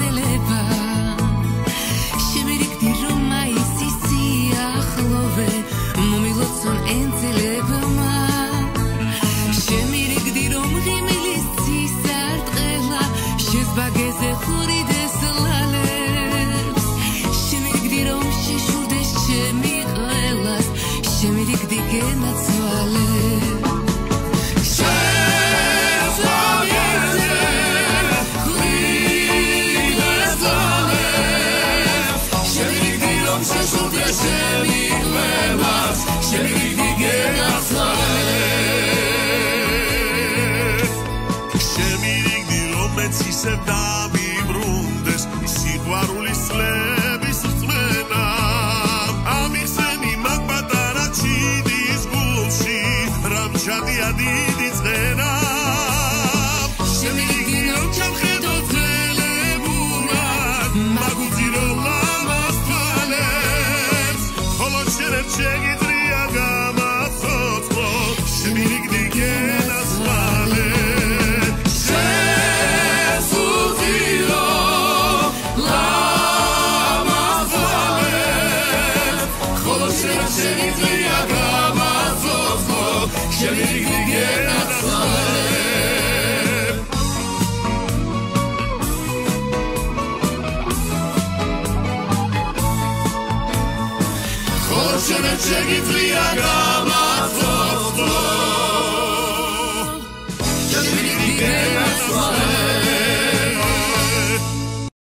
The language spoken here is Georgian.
ენცელება შემირიგდი რომ მაისი სიახლოვე მომილოცონ ენცელებმა შემირიგდი რომ ღიმილის ცისარტყელა შეზბაგეზე ხურიდეს ლალებს შემირიგდი რომ შეშურდეს ჩემი ყველას შემირიგდი გენაცვალე დამიბრუნდეს სიყვარულის წლების რწმენა ამიხსენი მაგ პატარა ჩიდის გულში რამჩადია დიდი წენა შემირიგდი რომ ჩამხედო ძველებურად მაგუძი რომ ლამაზ თვალებს ხოლო შენებ შეგიძლია გამაცოცხლო შემირიგდი გენაცვალე შეგიძლია გამაცოცხლო